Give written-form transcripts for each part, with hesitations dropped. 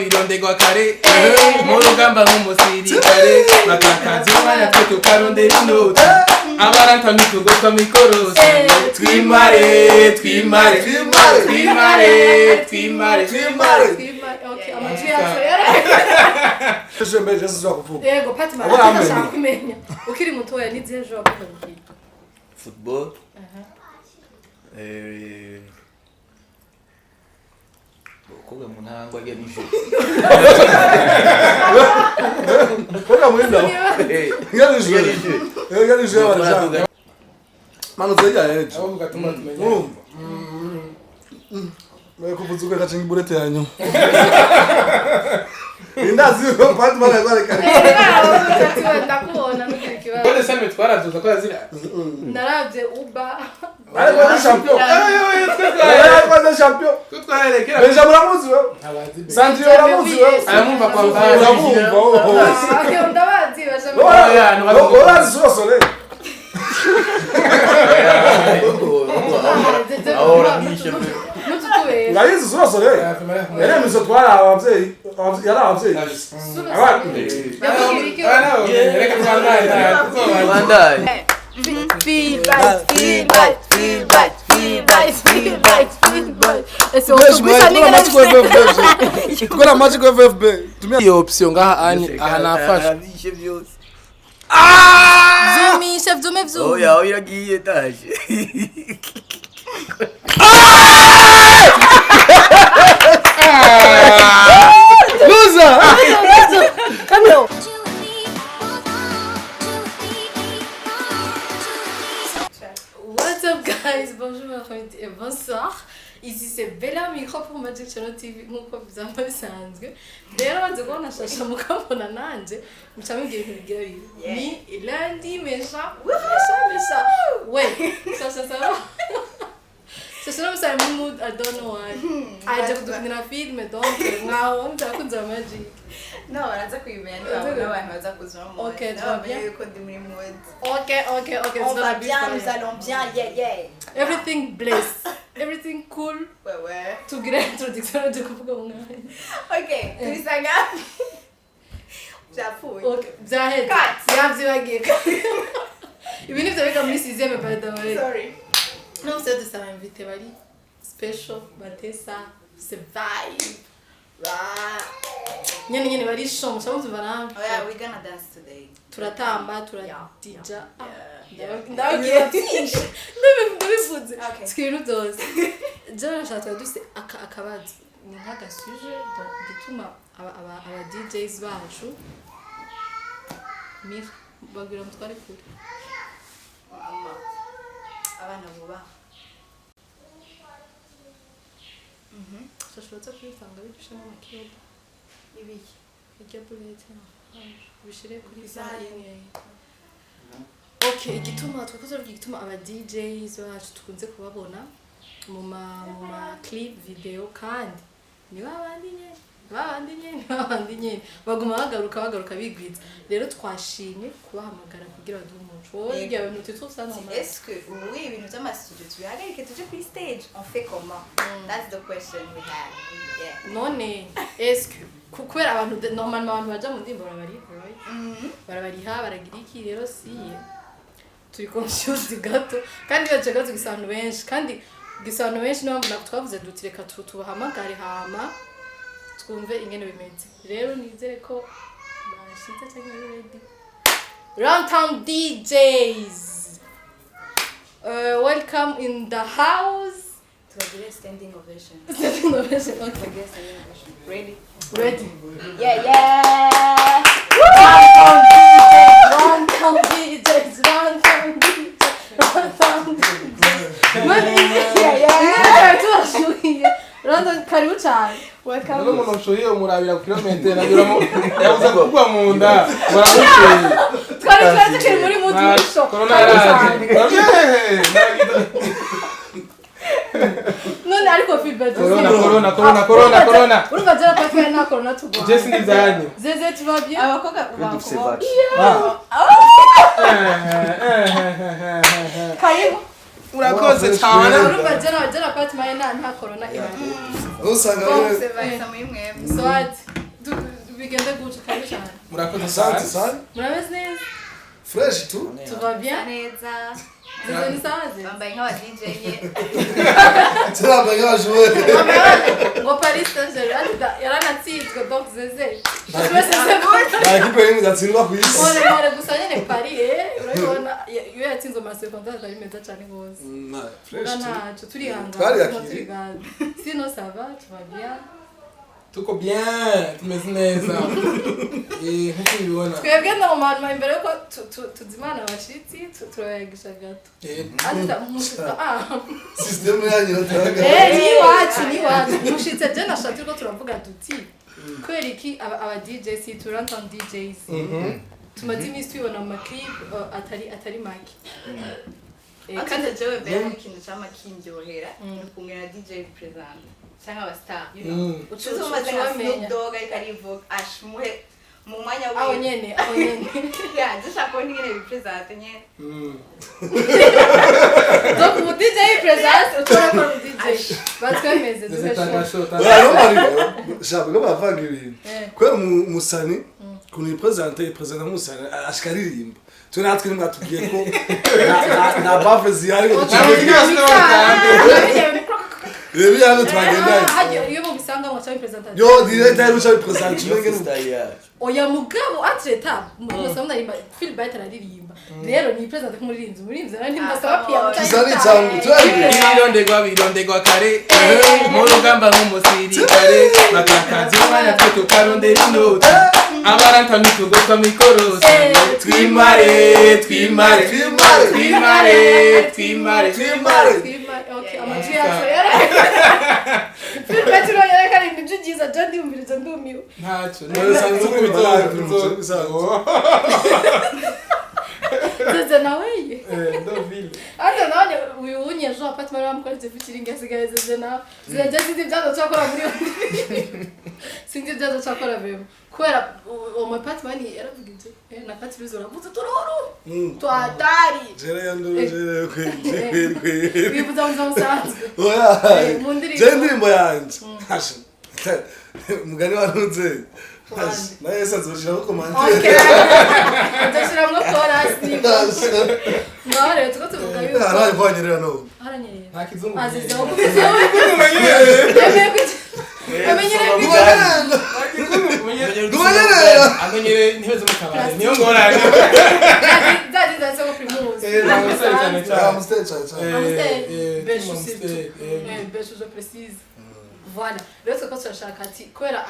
Birondegwa kare Murugamba nk'umusirikare Bakakazi umwanya twe tukarondera inoti Abaranta mitugoka mikorose Twimare Okay, amajwi yacu rero. Jembe Jesus wakuvuga. Yego Fatima ndashaka kumenya. Ukiri mutoya ni zihe jo wakuvuga? Football. Koga munangwa ya nisho. Koga mwenda. Ngalisho wala. Mano zeja yetu. Abo mugatuma tumenya. Kuvuzuka kachingi burete yanyu. Indazi ko Fatima ngale kare. Ndakuona nukikiwa. Kone same twarazuza ko yazira. Naravye uba. Ale kwa champion. Kwa champion. Tutwarekera. Beja muramuzi wewe. Sandri muramuzi wewe. Ayamumva kwa mbaya. Okay, ndabazi basha. Ola zosole. Ahora nisha. Ngalizi zosole. Ele mizotwara abavyeyi. Yara abavyeyi. Feel right. Tukora match kwa FFB. Tumia iyo option ngaha ani ahanafasha. Zumisha vzume. Oya iragiye taje. Loser. Come on. What's up guys? Bonjour et bonsoir. Ici c'est Bella micro pour Magic Channel TV nkuko bizamba bisanzwe. Rero banze kubona shasha mukabona nanje mucamubwira ibintu bigira bibi. Ni lundi méchant. Méchant. Ouais, ça va. C'est seulement ça mon mood, I don't know why. Aje kudukinira film donc ngaho ndakunza Magic. No, anaanza kuimenya na wanaanza kuzoma. Okay, tu vas bien. Yuko ndimuri mood. Okay. On va bien, nous allons bien. Yeah. Everything blessed. Everything cool. Ouais. Tugira introduction de kuvuga umwana. Okay, tulisanga. Japui. Okay, zahed. Yavzibagiye. Ibi nivyo bika muri 6e by the way. Sorry. Non, c'est de ça invité bari special batesa c'est vibe. Nyene bari show musabuze baranga. Oh yeah, we're gonna dance today. Turatamba, turadija. Ndagiye. Ndabivuze. Okay. Skiru dose. Jana shatwa duse akabazi. Ni nkaga sujet bituma aba DJs bacu mir bagira mutware kure. Abana buba. Shashobotse kwitanga bidusha mu makeba. Ibiki. Ijya bulete. Bishire kuri zaye. Okay, igituma twakoze igituma aba DJs bacu tukunze kubabona mu ma clip video kandi ni babandi nyene baguma bagaruka bigwiza rero twashimye kubahamagara kugira baduhe umuco y'ibyo bintu tutsa normal. Est-ce que oui ibintu by'amastudio tubihagarike tuje kuri stage on fait comment? That's the question we have. Yeah. None est-ce que kubera abantu normalement abantu baja mu ndimbo barabariha baragira iki rero si turi conscious gato kandi bacaga tugisantu benshi kandi gisano benshi no mbona twavuze dutireka tubahamagare hama twumve ingene bimeze rero nizere ko bashitse cyangwa ready. RUN TOWN DEEJAYS welcome in the house. Tugire standing ovation. Okay. Ready. Yeah. RUN TOWN DEEJAYS. Randa karibu cyane. Welcome. None umuntu ushoye umurabira ku kilometer nagira mu yavuze kugwa mu nda. Baramushoye. Twari kiri muri mood y'isho. Corona yaraje. None ariko feedback. Corona. Urumva jara kwa na corona tugo. Jesse ndizanye. Zeze tu va bien. Abakoga ubanko. Karibu. urakoze cyane urumva jana apartment nta corona ihari usanga bose bahita muri mwebwe swat bigende gutyo kandi cyane murakoze asante cyane sana murabeze neza fresh tu tu va bien neza Zizoni saze bambaye nk'aba DJ nye turamba nk'abajwe ngo Paris Saint-Germain yaranatsinzwe donc zeze ekipe y'imwe gatsindwa ku isi Mole gusa nyene Paris urabona iyo yatsinzwe ama secondaire atari meza cyane gose fresh tu ntacyo turihanga Twariakiriye. sino ça va tu vas bien tuko bien tumeze neza nkuko ubibona twebwe normalement imbere yuko tuzimana abashitsi turayagisha gato ata mushitsa system yanyu natanga ni wacu mushitse je nashatse ko turavuga duti kwera iki aba DJs RUN TOWN DEEJAYS tumaze iminsi tubibona mu clip atari make kandi jewe mbere ikintu cyama kindyohera kumwe na DJ present cyangwa aba star ucuze umaze nka Snoop Dogg ariko arivuga ashmuhe mu mwanya we aho nyene ya dushaka nyine bipresent nyene donc mu DJ present utora ko DJ batwemeze dukashota shabu ngo bavanga ibintu kwera umusani kuni presenter umusani ashikaririmba twe natwe nimwatubwiye ko na bave zihari ngo Rebi yano twagendanye. Iyo mu bisanga mu cyari presentation. Yo director y'uca presentation ngene. Oya mugabo atreta mu samna rimba Phil Bite aririmba. Rero ni present ko muri nzara ntimbasaba piano cyane. Kizani cyangwa twari. birondegwa kare mu rugamba nk'umusirikare bakakaza umwanya twe tukarondera inoti abaranta mitugotwa mikorosi twimare Okay, amajwi yacu Phil Bite yari ibyo byiza je ndumviriza ndumiwe. ntacyo Nsanzwe kubitoza. Zeze naweye. ndovile Ata naone uyu unyejo apartment bamukora featuring asigaye zeze nawe. Zeze zindi byazo cyakora muri sindi byazo cyakora bemo. Kwera mu apartment yaravugije na Patrice uravuze turoro. Twatari. Jere yanduje kwe. Bivuza umusanzwe. Oya. Mundiri. Je ndimbo yanje. Hasha. Mugani warunze. Na yesa zoshira ko commentaire. Okay. Ndashira mu chorus ni. Ngare tuko tuvuga yuko. Ara kwanyerera no. Haranyerera. nta kizungu Azize wo kuvuza. amenyere intebe zo mu kabari niyo ngorane Zaza ko primus. Beijo, je précise. Voilà. Rero ko turashaka ati kwera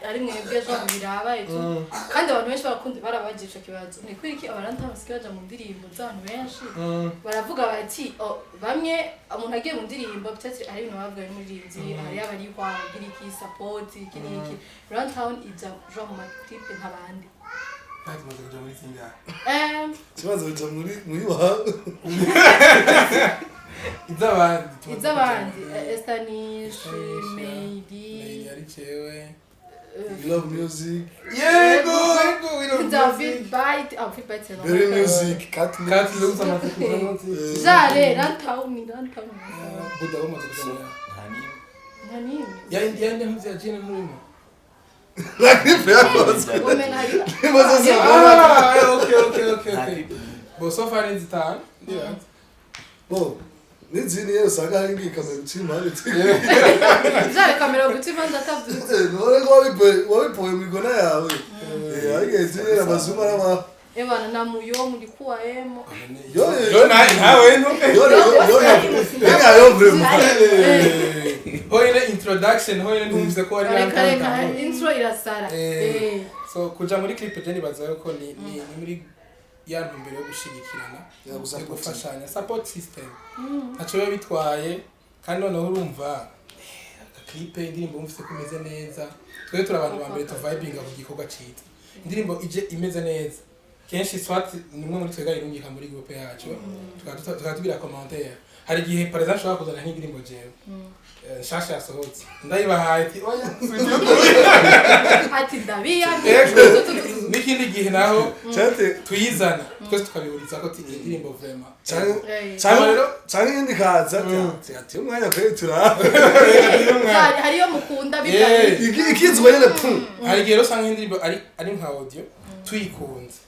ari mwebwe ejo birabaye tu. Kandi abantu benshi barakunda barabagisha kibazo. Ni kwiki abaranta basigaje mu ndirimbo z'abantu benshi. Baravuga bati bamwe umuntu agiye mu ndirimbo peut-être ari ibintu bavuga muri rinzi, hari abari kwa giriki support kiriki. RUN TOWN ija jo mu clip nk'abandi. Kibazo cyo muri wa. Izabandi Estanish, Maybe, yari cewe You love music. yego David Bite, Phil Bite. Very music. Cat looks amaze Jare, RUN TOWN. buda bamaze kugamira Nani? yandi mvuze ajene murimo Like yakoze. Women hari. okay bo so far in the town yeah Bo. Nizini yero sanga hari ngikamera ucimane. Jare kamera gutima ndatavuze. None ko wabipoye migona yawe. Ageze era bazuma rama. Ebana namuyo muri kuwa emo. yo nawe no hoine introduction hoine ndumvise ko ari Reka intro irasara. so kuja muri clip je nibaza yuko ni muri ya ntumbero yo gushigikirana yo gufashanya support system aco bitwaye kandi noneho urumva clip indirimbo mufise kumeze neza twe turi abantu bambere to vibinga ku gikorwa cita indirimbo ije imeze neza kenshi swat nimwe muri twega irungika muri groupe yacu tukatubira commentaire hari gihe par exemple shaka kuzana nk'indirimbo jewe shasha yasohotse ndayibahaye ati oya Ati Dabiya. n'ikindi gihe naho tuyizana twese tukabihuriza ko indirimbo vraiment cyane indi kaza ati umwanya kwetura hariyo mukunda bitaye ikizwe nyene pum hari gihe usanga indirimbo ari nka audio tuyikunze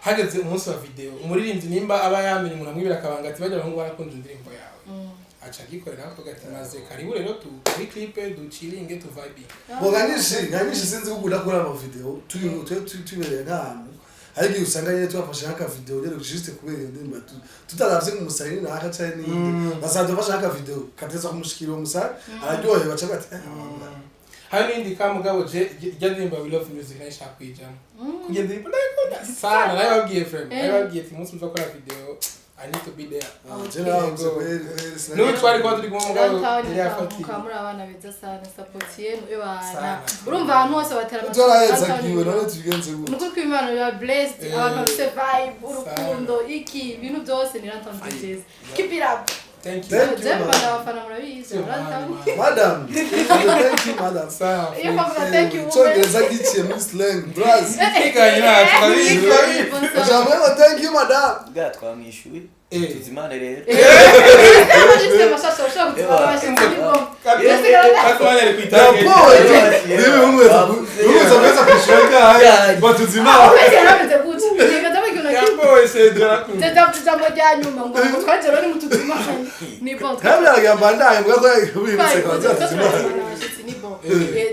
hageze umunsi wa video umuririmbyi nimba aba yamenye umuntu amwibira akabanga ati bajya bahungu barakunze indirimbo yawe acha gikorera ko gatamaze karibu rero tu kuri clip duciringe tu vibe boganishe sinzi gukunda kuri ama video tubereye nk'ahantu ariko usanga yeye twafashe aka video rero juste kubera indirimbo tutaravye umusarini na aka cyane n'indi basanzwe bafashe aka video kateza kumushikira umusari araryohe baca bati hari n'indi kamugabo je ndirimbo we love music na shaka kwijamo kugenda ndirimbo ndayikunda sana nayo babwiye friend nayo babwiye ati umunsi muzakora video I need to be there. No twari kwa turi kumugabo yafati. Kamuri abana beza sana support yenu ebana. Urumva abantu bose batarama. Turaheza kiwe none tugenze gute. Nuko kwimana ya blessed abantu bose vibe urukundo iki ibintu byose ni RUN TOWN DEEJAYS. Keep it up. Thank you. Madam. Thank you, madam. Thank you. Chongeza kichi mu slang, bras. Jamela, thank you, madam. Gatwamwishuye. Tuzimane rero.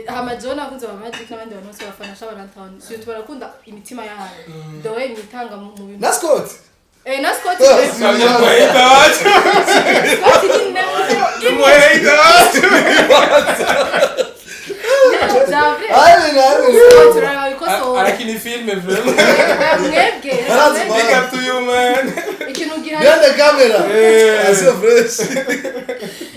Hamajona kunze ba magic n'abandi bantu bose bafana sha RUN TOWN. Sio tubarakunda imitima yayo. Dowe nitanga mu bintu. Na Scott. Na Scott. Arakini filme vraiment. Big up to you man. Ikinugira. Behind the camera. So fresh.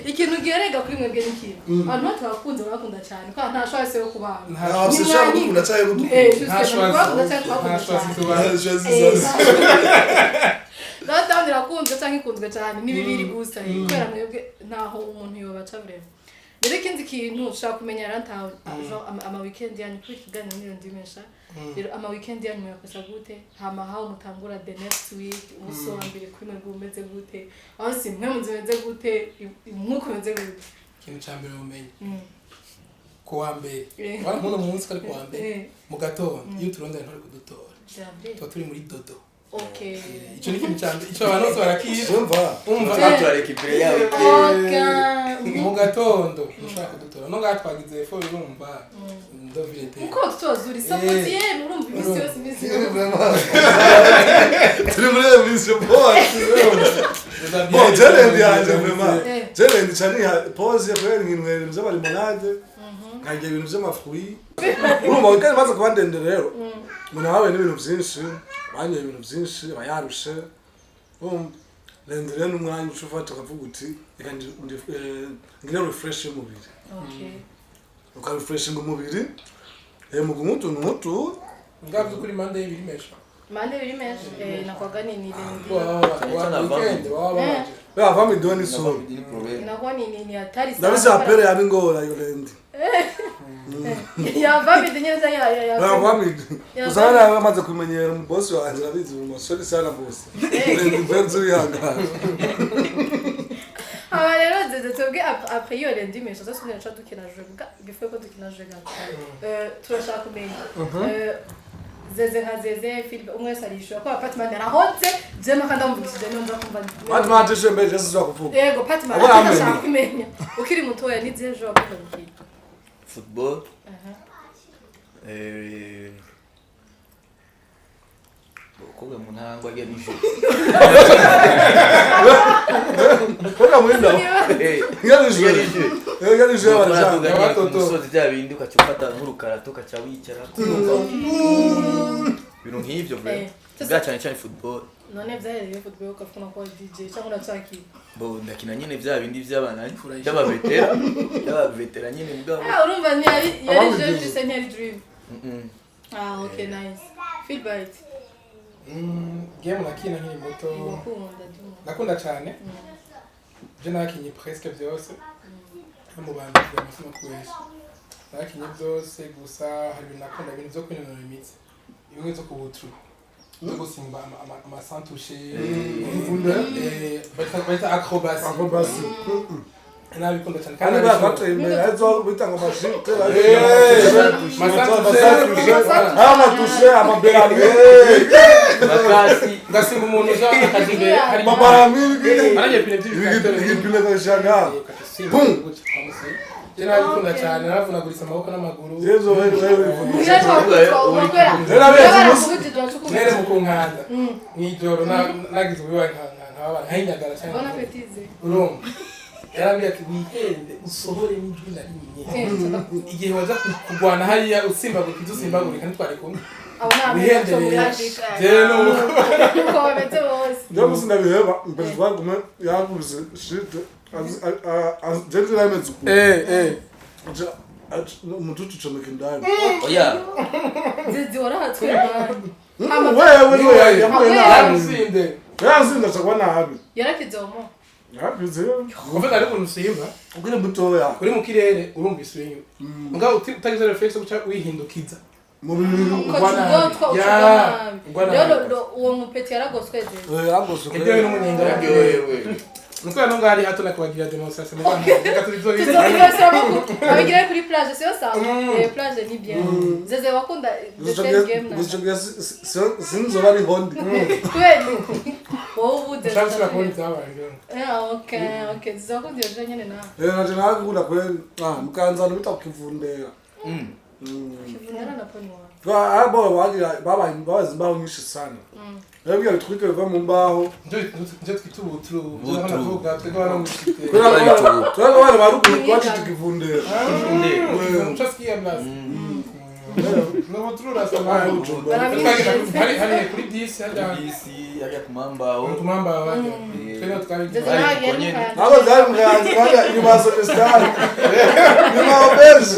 Ikinugira rega kuri mwebwe n'iki. Abantu batakunze barakunda cyane ko nta shwase yo kubana. Nta shwase gukunda cyane gukunda. RUN TOWN irakunzwe cyangwa ikunzwe cyane ni bibiri gusa kubera mwebwe naho umuntu yobaca breve. Rero ikindi kintu ushaka kumenya RUN TOWN ama weekend yanyu kuri kiganiro niyo ndimesha. Rero ama weekend yanyu murakosa gute? Hama hawo mutangura the next week umusongere kuri mwe gumeze gute? Aho simwe muzemeze gute? Nkuko meze gute? Kintu cyambere umenye. Kuwa mbere. Wala muno munsi kari kuwa mbere. Mu gatondo iyo turondera ntari kudutora. Tuba turi muri dodo. Okay. Ico ni kintu cyambere. Ico abantu bose barakira. Umva turareka imbere yawe. Mu gatondo ushaka kudutora. No gatwagize fo urumva. Ndovite. Uko tutozuri support yenu urumva imisi yose imisi. Turi muri emission pause. Bon, challenge yanje vraiment. Challenge cyane pause ya kwera nk'inwere by'abari monade. Nkagira ibintu by'amafruit. Urumva kandi baza kubandende rero. Muna hawe n'ibintu byinshi, banye ibintu byinshi, bayarushe. Lendere n'umwanya ushufata ukavuga uti reka ngira refresh umubiri. Okay. Uka refresh umubiri. Mugumuntu n'umutu. Ngabyo kuri Monday ibiri mesha. Mande biri mesha nakwaga ni Bava mi doni so. Inakuwa ni hatari sana. Ndabisa apere yabingora yolendi. Ya vabi denyeza ya. Bava mi. Usana amaze kumenyera mu boss wanje abizi mu musore sana boss. Ndi benzo yanga. Aba rero zeze twebwe après yo lendi mesha ça sonera cha dukina jwe before ko dukina jwe turashaka kumenya zeze nka zeze film umwe sarisho ko apartment arahotse jema kandi amuvugishije numva kumva Apartment ishembe Yesu zakuvuga yego apartment arashaka kumenya ukiri mutoya ni zejo akabikira Football. Koga munangwa ya nisho. Koga mwenda. Yanisho. Yanisho Barajya watoto. Musozi bya bindi ukacufata nk'urukara tukaca wicara. Ibintu nk'ivyo bwe. Bwa cyane cyane football. None byahereye football ukafuna ko DJ cyangwa uracaki. Bo ndakina nyine bya bindi by'abana y'abavetera nyine mbwa. Urumva ni yari je se nyari dream. Okay nice. Feedback. Game nakina nkiri muto. Nakunda cyane. Je nakinye presque byose. Mu bantu b'amasomo kwese. Nakinye byose gusa hari nakunda ibintu byo kwinonora imitsi. Bimwe zo kubutru. no gusimba amasantushe Ifunde baita acrobacy nabikunda cyane kandi bagateye imbere azo bita ngo mashite amatushe amaberabe ngasimba umuntu uza akazi imbere hari mabaramilgi aranye pine by'ibikatero igipine gashaga Jena bikunda cyane naravunagurisa amaboko n'amaguru yezo wewe nere mu kunkanda mw'ijoro nagize ubibaye nk'inyagara cyane urumva yarambwiye ati wihende usohore n'ijwi na rimwe igihe waza kurwana hariya usimbagurika usimbagurika ntitwari kumwe wihendereye jewe uko bameze bose ndio musinda biheba mbere twagume yaguze shite jenzi rameze ku umututu chomeka ndani oya zizi warahatwebana wewe yamuye na yamusinde yazinda chakwa na habi yarakizomo yabize ufite ari kuntu simba ubwire mutoya uri mu kirere urumvise inyuma mugabo utagize reflex uca wihindukiza mubiri rero uwo mupeti yaragosweze yagose ibyo n'umunyenga yewe nuko hano ngari hato nakubagira demonstration mu Rwanda reka tubizobize abigira kuri plage sio sawa plage ni bien zeze wakunda the same game gushobora sinzo bari hondi kweli wowe ubuze cyangwa ko nzabaye okay zizakunda iyo nyene na naje nakunda kweli mukanzana bitakivundera kivunera na poni wa abo babazi imbaho nyinshi sana rero bitwike biva mu mbaho nje twitubuturu navuga twego baramushite twego bari baruguru twacikivundera chaskia blas no buturu rasama hari kuri 10 hajya kumamba waje twego twabigize abo zari mwanzi baga inyuma star nyuma oberge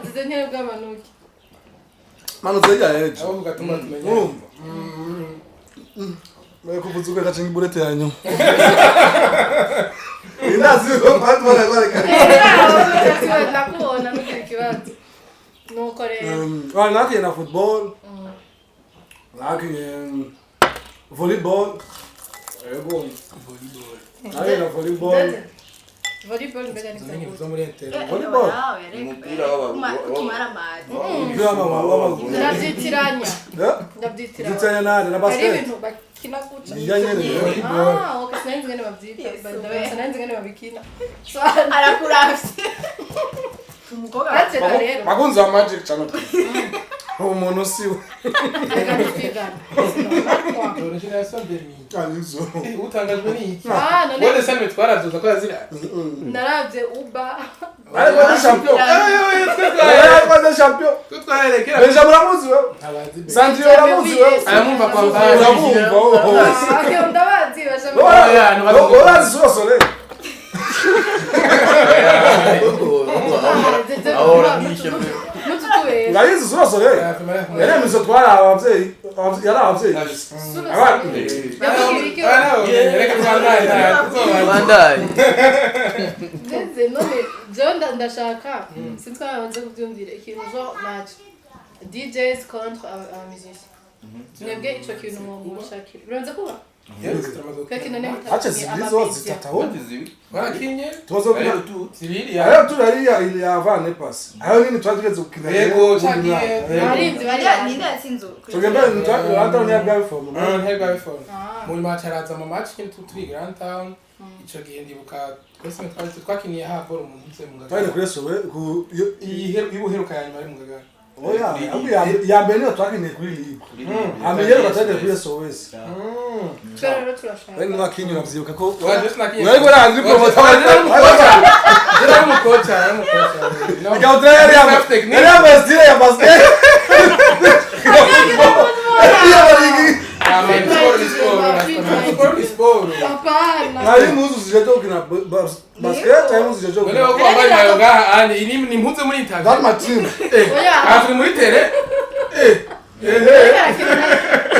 zeze ntebe bw'amanuki mano zeja ejo abo gatuma tumenya kuvuzuka kachingi burete yanyu inazi ko patu wala wala kare nakubona n'ikibazo nuko rero naki na football naki volleyball ego naki na volleyball volleyball mbega ni zangi zo muri entero volleyball umupira w'abagore w'abagore ndabyitiranya zitanya nani na hari basket ibintu bakina guca yanyene okay sinzi ngene babyita sinzi ngene babikina arakuravye umukobwa rero bakunza magic channel umuntu siwe origine sondermi kanizo utangajwe n'iki none wone same twarazoza ko yazira naravye uba ari kwa champion ari champion tutwarekera Benja muramuzi we Sandri muramuzi we ayamumva kwa mbaya okay ndabazi basha orazi sosole ahora nishyemwe n'ututuwe ngayizi sosole yari mizo twara abavyeyi yari abavyeyi reka twandane bandari ndeze none jonda ndashaka sintwabanze kubyumvira ikintu zo match DJs contre un musicien mwebwe ico kintu mushakira bironze kuba kakina ne acha zizo zitataho warakinye tozo rero tu zibiri ayo turariya ili yavane pass ayo nini twageze ukina yego chagiye barinzi bari ninde yatsinze tugenda nitwa hata nya girlfriend Helga iPhone muri match araza mu match kintu turi Grand Town ico gihe ndibuka twese twakiniye ha ball mu nze mu twari gaga kuri sowe ku ibuheruka yanyuma ari mu gaga oya ya mbere twakiniye kuri ligue amenyero batade kuri sowe twero turashaka bene nakinyura byibuka ko waje sinakiye wari goranzi promoter jera mu kocha Gautra yari amastire ya basket nari muzu zijeje ukina basket ari muzu zijeje ukina ni mpuze muri that interview my team afuri muri tele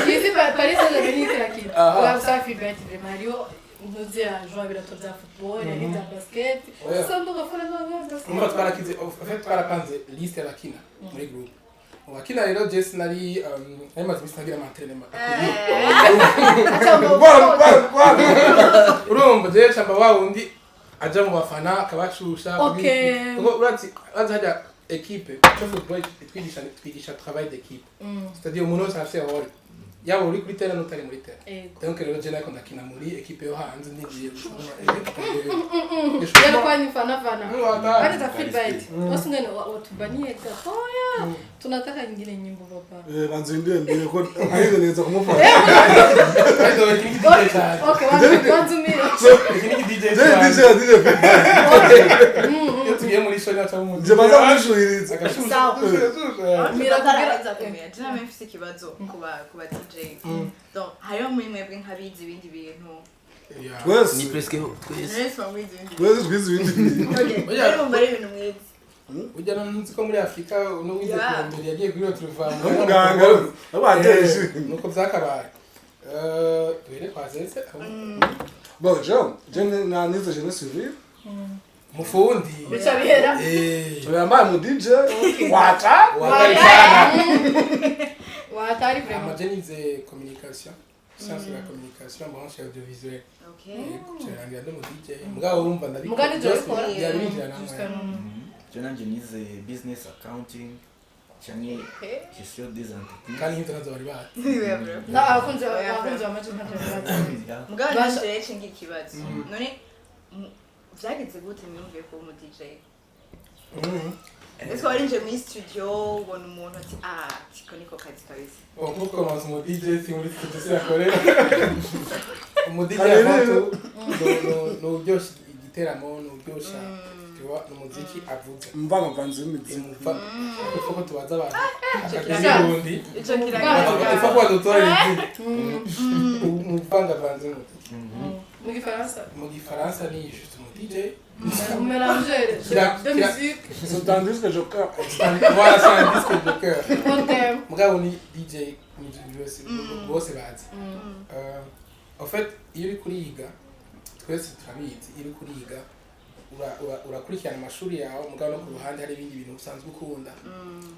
Ici Paris Saint-Germain c'est la qui. Là ça fait bien Mario nous dit à jouer avec la football, il y a de basket. Ça on doit faire le basket. umva twarakize twarapanze liste y'abakina muri group wakina rero Jess nari maze bisagira amatrenema urumva je chamba wa undi aja mu bafana akabashusha kuko urati hajya equipe cyo football twigisha travail d'équipe c'est-à-dire umuntu wese afite role yaba uri kuri terrain n'utari muri terrain donc rero je nako ndakina muri equipe yo hanze ndigiye yari kwa nifana hadi ta feedback wasungene watubanie gatoya tunataka nyingine nyimbo papa banzindie ndio ko ahizo neza kumufana okay wanzumira DJ tugiye muri show ya tamu je baza kushuririza mira taraza kumenya je name mfise kibazo kuba DJ donc hayo mwebwe nkabizi ibindi bintu twese ni presque twese twize ibindi rero mbare ibintu mwize ujya nzi ko muri Afrika no wize kumbere yagiye kuri Rotterdam muganga abateje nuko byakabaye twere kwazese bon je nize je ne civil mufundi bicha bihera tuyambaye mu DJ watari vraiment amajenize communication science de la communication branche audiovisuelle kurangira no mu DJ mugabo urumva ndabiko mugani je ko yabinjira namwe je nanje nize business accounting cyane gestion des entreprises kandi hinto nazo bari bati na akunze amajina mugabo nanje rero ngira ikibazo none vyagize gute mwumviye ko mu DJ Ese warinje mu studio ubona umuntu ati tiko niko kazi kabisa. Nkuko maze mu DJ si muri studio sirakorera. Mu DJ abantu no byose igiteramo no byosha tiwa n'umuziki avuze. Mvanga mvanze imizi mva. Kuko tubaza abantu. Akazirundi. Ico kiraga. Ifa kwa dotora izi. Mvanga vanze mu. Mu Gifaransa ni juste mu DJ. Un mélangeur de musique. C'est un disque joker. Voilà, c'est un disque joker. Ok. Mugabo ni DJ bose bazi. En fait, iyo uri kuriga twese turabizi iyo uri kuriga urakurikirana amashuri yawe mugabo no ku ruhande hari ibindi bintu usanzwe ukunda.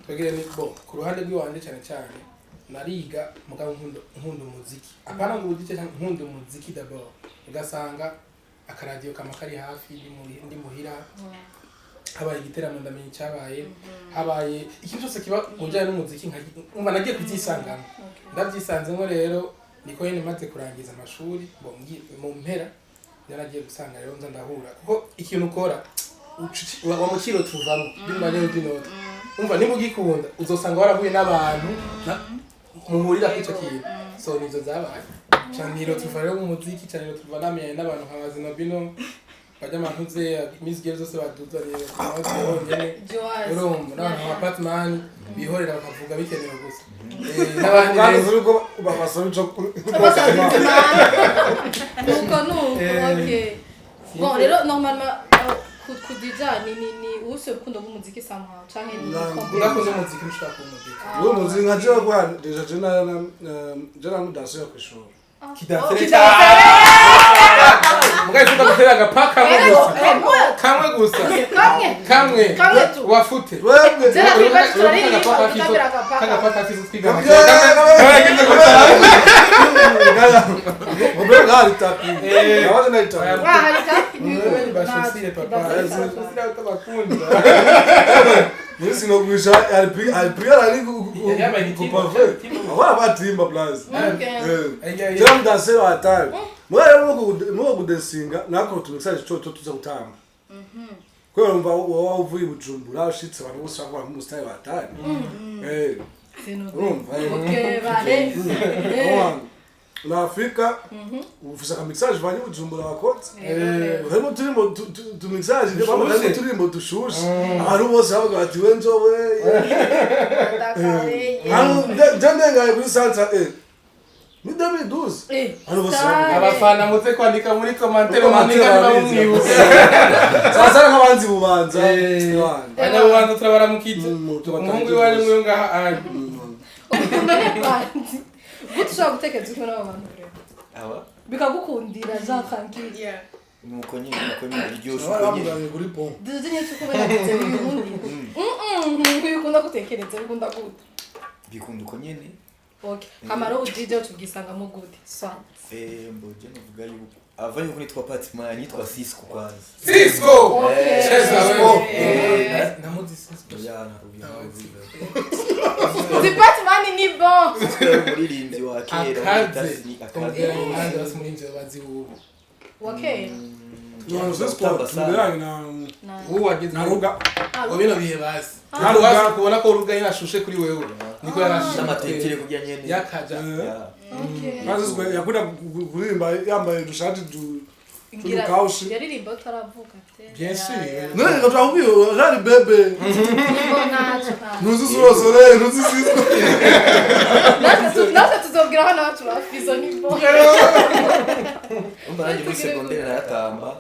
Twegere ni bo ku ruhande rw'iwanje cyane cyane nariga mugabo nkunda umuziki. Apana ngo udike nkunda umuziki d'abord. Ugasanga akaradiyo kama kari hafi ndi muhira habaye igiteramo ndamenye cyabaye habaye ikintu cyose kiba mujyanye n'umuziki umva nagiye kubyisangamo ndabyisanzemo rero niko yene maze kurangiza amashuri mu mpera yaragiye gusanga rero nza ndahura kuko ikintu ukora wa mukiro tuvamo bimanye n'inoti umva niba ugikunda uzosanga warahuye n'abantu muhurira ku icyo kintu so nizo zabaye chaniro tuvare mu muziki chaniro tuvanamiye n'abantu nk'abazina bino bajya mantuze imizigero zose baduzaniye n'abanyene urumva n'abantu nka Batman bihorera bakavuga bikenewe gusa n'abandi rero uko babasaba ico okay bon rero normalement ku DJ ni uso kundo b'umuziki somehow canke ni ndakoze umuziki nshaka umuziki uwo muziki nkaje kwa deja jena mudanse yo kwishura kidansere mugaye fuka gutera agapaka kamwe gusa kamwe wafute zera kwibaza turariri agapaka fizo twigana Obrigado ali tapi nawaje na itapi ni bashosire papa bashosire utabakunda Nisi no guisha alpia ali ku parfait agora batimba plus jera mudanse watari mwana no kudensinga nako tumexage cyo tuza gutanga kwa umva wavuye Bujumbura ushitse abantu bose bakora mu style watari okay vale na Afrika ufisa ka mixage vanye Bujumbura wakotse urimo turimo tu mixage de baba kandi turimo tushushe abantu bose bavuga bati wenzowe ndenga kuri salsa ni 2012 abantu bose abafana muze kwandika muri commentaire maninga bamwibuka sasa nk'abanzi bubanza anya bubanza turabaramukije umuhungu wari mwe ngaha ari gutushaka gutekereza uko n'abantu rero aba bikagukundira Jean tranquille nuko nyine biryoshye baramuganye kuri pont duzinye cyo kubera ndetse uyu ukunda gutekereza ukunda gute bikunda uko nyene. Okay. Kamaro udije tugisangamo gute? Swat. Mboje novuga yuko ava yuko nitwa Patman nitwa Cisco kwanza. Cisco. Cheza wewe. Namuzi Cisco. Ya narubiya. The Batman ni bon. Muririnzi wa kera Akaze. Akaze basumurinzi bazi ubu. Okay. No, Cisco tubiranye na Wagize naruga. Obino bihe basi. Naruga kubona ko uruga yashushe kuri wewe. Niko yarashushe amatekere kujya nyene. Yakaja. Okay. Cisco yakunda kurimba yambaye dushati Kaushi. Yaririmba utaravuka te. Bien sûr. None ngatahubiyo jari bebe. Nibo nacho. Nuzi sorosore, nuzi Cisco. Nasa tuzobwira hano watu bafizo nibo. Umbaje muri secondaire naratamba.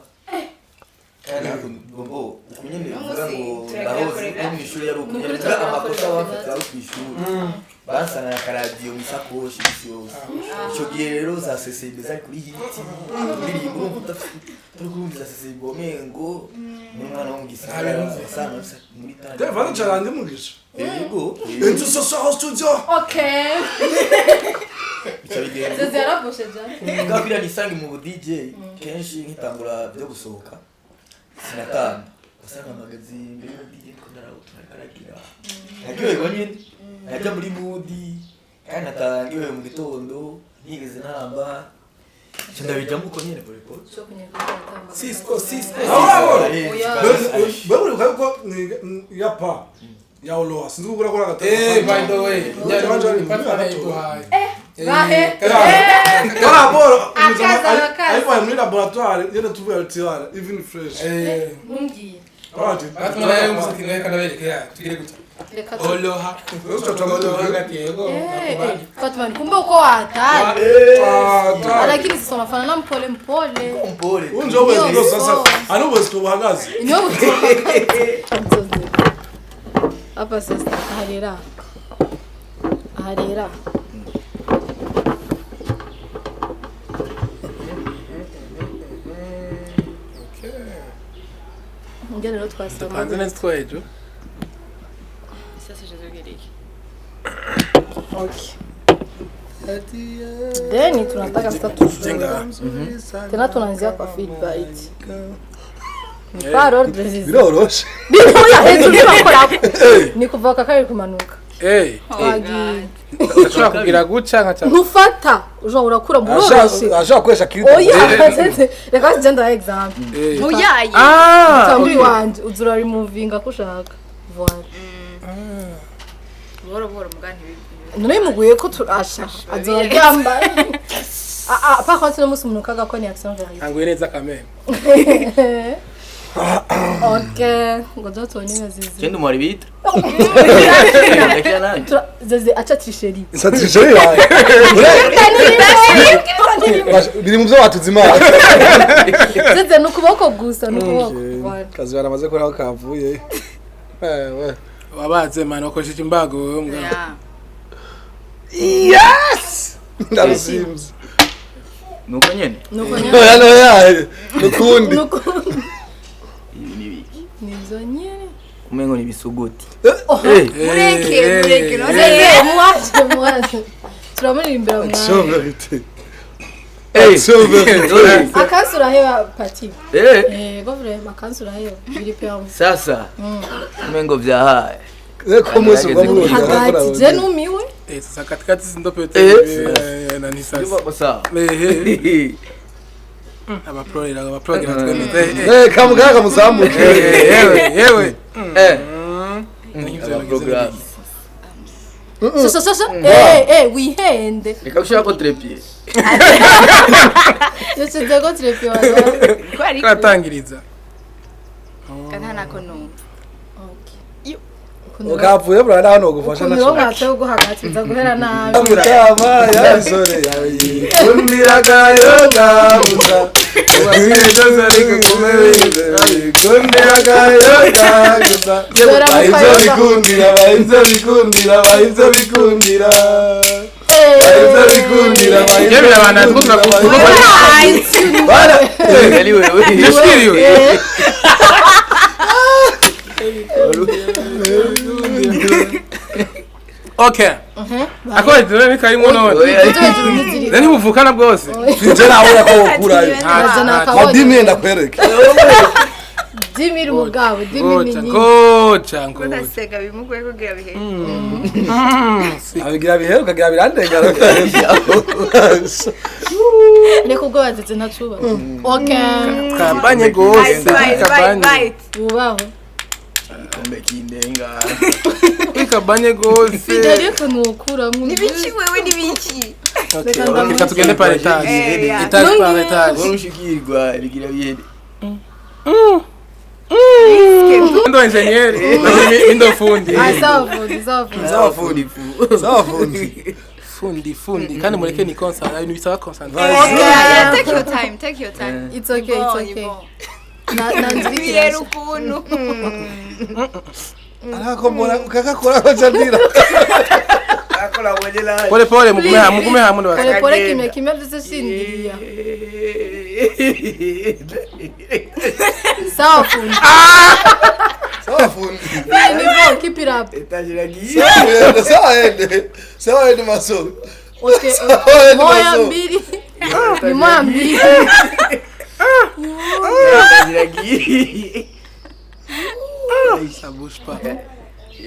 Kana bombo kunyene uvuga ngo ndahoze mu ishuri yari ukunyene amakosa bafite ari ku ishuri. Basana ya radio misakoshi byose. Ico gihe rero za CCB zari kuri hiti. Ndirimbo turukumva CCB mengo n'umwana wo mu gisagara sana muri tande. Devana charande mugisha. Yego. Into social studio. Okay. Ico bigiye. Zezera boshe jana. Ngapira nisange mu DJ kenshi nkitangura byo gusohoka. Sinatamba. Basanga magazine mbere DJ ko ndarawutaragira. Nagiye nyine. Najya muri moodi kandi natangiwe mu gitondo nigeze namba ndabijya muko nyine pole pole Cisco. Bari uko yapa ya olo sinzi gukora kora gatatu. By the way, nyanja ni patana yetu hai. Bahe. Karaboro. Akaza. Ayiwa muri laboratoire yenda tuvuye RTR even fresh. Mungi. Batuma nayo muziki ngaye kanaberekea tugire gutya. Oloha. Oloha gatego. Fatman kumbe uko hatari. Lakini sasa unafanana mpole. mpole. Unje uwezi ndo sasa. Anuwezi kubahagaze. Niyo hapa sasa harera. Ngene rero twasaba. Tupanze neza twejo. Sasa tuzogereke. Okay. Then tunataka sasa tujenga. Tena tunaanzia kwa feedback. Paro dress. Biroroshe. Binoya hetu bakora. Ni kuva kakari kumanuka. Wagi. Ashaka kugira guca nkaca. Ntufata ujo urakura muroroshe. Ashaka kwesha kiri. Oya reka genda exam. Muyaye. Tamburi wanje uzura removinga kushaka. Voilà. Boro mugani None muguye ko turasha. Azoryamba. Par contre no musi munukaga ko ni action vérité. Anguye neza kamera. Okay, ngoja tuone nazizi. Kendo mwari bita. Zeze acha trisheri. Satisfait yawe. Biri mu byo watuzimana. Zeze nukuboko gusa nukuboko. Kazi baramaze ko kavuye. Wabaze mano koshije imbago wewe mbwa. Yes! Ndarusims. Nuko nyene. Nukundi. Nizo nyene. Umengo ni bisuguti. Mureke. Mwaje. Turamurimbira mwana. Soverite. Akansura hewa pati. Govre makansura hewa. Biri pewa. Sasa. Umengo vyahaye. Ko mwese bamwe hagati je numiwe. Sasa katikati sindo pete na nisasa. Ndiba sawa. Abaprogera twemeze. Kamugaga muzamuke. Yewe. Program. So. Wihende. Reka ushaka ko trepied. Yose go trepied wala. Kwari Katangiriza. kana nako no. Ukavuye bura hano gufasha nacho. Kuno ngate ugo hagati nza guhera nabi. Amutama yasore yayi. Kundiraga yoga musa. Waziriza ariko kumebeze. Kundiraga yoga musa. Bahise bikundira. Yewe abana twumva Bana. Yali wewe. Nishiriwe. Okay. Akora dore bikarimwo none. Nani buvukana bwose. Sinje nawe ko ukurayo. Madimi ndakwereka. Dimira umugabo, dimira nyinyi. Kocha. Ndasega bimugoye kugira bihe. Abigira bihe ukagira birandengara. Reko ubwo batetse ntacuba. Okay. Kampanye gose, kampanye. Ubaho. Kombe kindenga. Ikabanye gose. Fideli ko nukuramwe. Nibiki wewe nibiki? Reka tugende par etage. Etage par etage. Urushikirwa bigira bihe. Ndo engineer, ndo fundi. Sawa fundi. Fundi. Kandi mureke ni concert, ibintu bisaba concentration. Yeah, take your time. It's okay. Nanzirikira ukuntu. Arakomora ukakakora bacandira. Akora wajela. Pole mugume hamwe ndo basa. Pole kimya byose shindiria. Sawa fundi. Ni bo keep it up. Etajiragi. Sawa ende maso. Okay. Moya mbili. Ni moya mbili. Etajiragi. Ça bouge pas.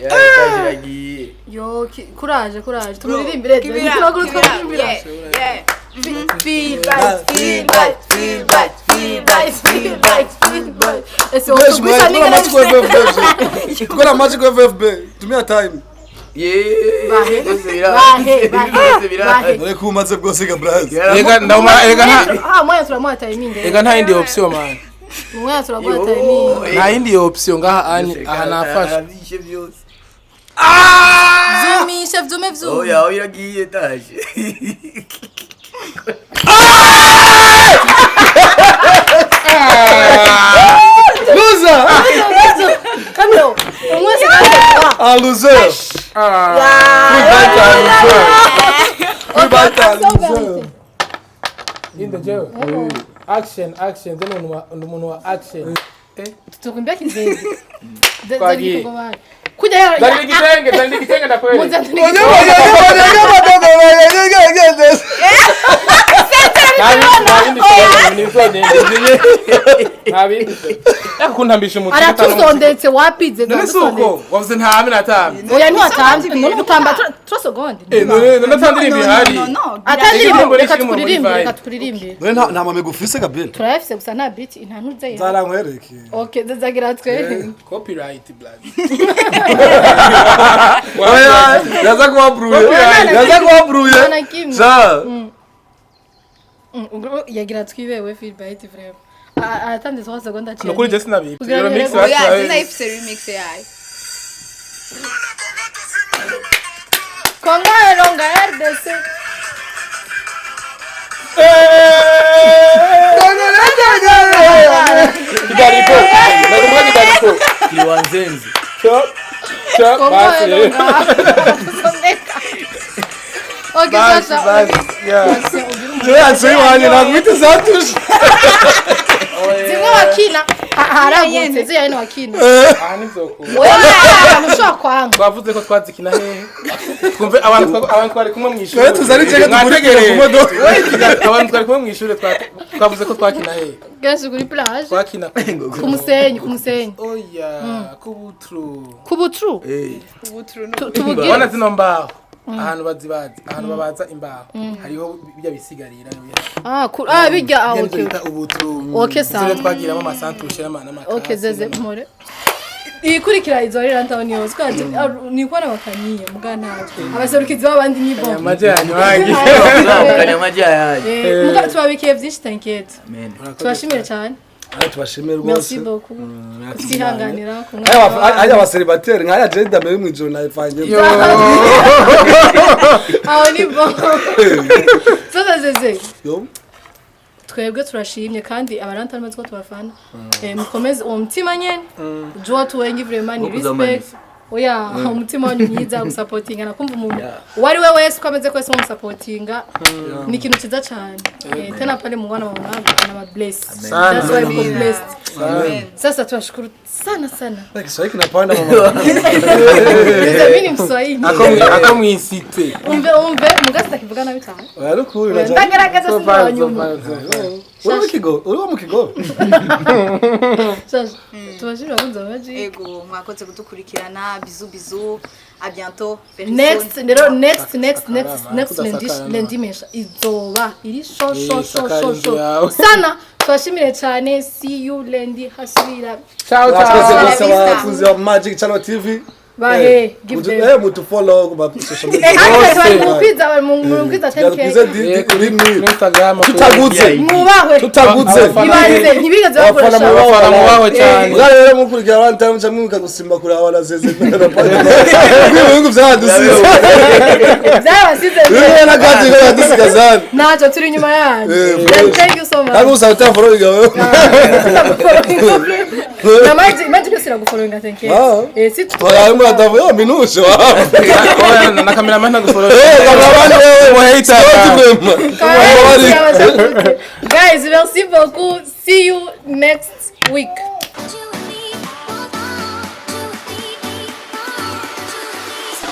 Etajiragi. Yo, courage. Tumuririmbire. Yeah. Feel bad. Ese ukubisa ninga Tukora magic FFB. Tumia time. Bahe. Ore kumaze bwose ga Braz. Ega nta. Moya turamuha timing. Ega nta indi option man. Moya turamuha timing. Nta indi option ngaha aha nafasha. Zumisha vyume. Oya iragiye taje. Loser. Kamyo. Umwese Loser. In the jail. Action. Then umuntu wa action. tukumbia kizezi. Kwa gi. Kuja ya. Dali kitenge na kweli. Aratusondetse wapize Nasuko wavuze ntame natame. Oya ni watambi none gutamba trosegonde. None natandira ibihari. Atandira reka tukuririmbe. None nta mame gufise Gabriel. Turayafise gusa nta beat intantuze. Zarankwereke. Okay zazagira twe. Copyright blood. Oya yaza kuwabruye. Za. Yagira twibewe feedback vraiment. Attendez 3 secondes No kuri just nabi. Remix yayo. Sinayifise remix yayo. Konga RDC. Kidariko. Kiwanzenzi. Chop basi. Okay, sasa. Tuyanswe wanye nakwita zatusha. Zimwe wakina. Haragutse ziya ino wakina. Ani zoko. Oya, mushwa kwanga. Bavuze ko twazikina hehe. Kumve abantu twari kumwe mu ishuri. Tuzari cege tukurikire ku modoka. Abantu twari kumwe mu ishuri twavuze ko twakina hehe. Gashi kuri plage. Twakina Ku musenyi. Oya, kubutru. Kubutru. Ubuturu Wana zino mbaho. Ahantu babaza imbaho. Hariho bijya bisigarira. Bijya okay. Ubutru. Okay sawa. Twagiramo amasantushe n'amaka. Okay zeze more. Ikurikira izo RUN TOWN DEEJAYS kwaje ni kwana bakaniye muga natwe. Abaserukizi babandi ni bomba. Amajanyo wangi. Kanya majayo. Muga tubabikiye byinshi tankete. Amen. Tubashimire cyane. Tubashimire Merci rwose. beaucoup. Kutihanganira kumwe. Aya abaseribateri nkaya Jeda mbere mu ijoro nayifanye. Aho ni bo. Sasa zeze. Yo. Twebwe turashimye kandi abaranta amaze ko tubafana. Mukomeze uwo mutima nyene. Joa tuwengi vraiment ni respect. oya umutima wanyu mwiza gusapotinga nakumva umuntu wari we wese ukameze kwese umusapotinga ni ikintu kiza cyane tena pale Mungu anaona na bless that's why we blessed sasa tunashukuru sana Kiswahili kinapanda mama mimi Mswahili akamwisite umve mugasta kivuga nabi cyane arukuri ndagaragaza sinwa nyuma uri mu kigo sasa tubashimira kunza baji ego mwakoze kudukurikirana bizu à bientôt next lundi mesha izoba iri sho sana twashimire cyane see you lundi hasubira ciao abakunzi ba Magic Channel TV bahe give them mutu follow ku social media mukwiza mukwiza tenke Instagram tutagutse ibanze ntibigaze bakoresha abafana mubaho cyane rero mukurikira RUN TOWN cyamwuka gusimba kuri abana zeze ibintu byadusize byabasize na gati ko dusigazana nacho turi nyuma yanyu thank you so much kandi usaba follow igawe na magic sira gufollowinga tenke si adavu yo minusho na cameraman nagufollow cameraman wewe guys merci beaucoup see you next week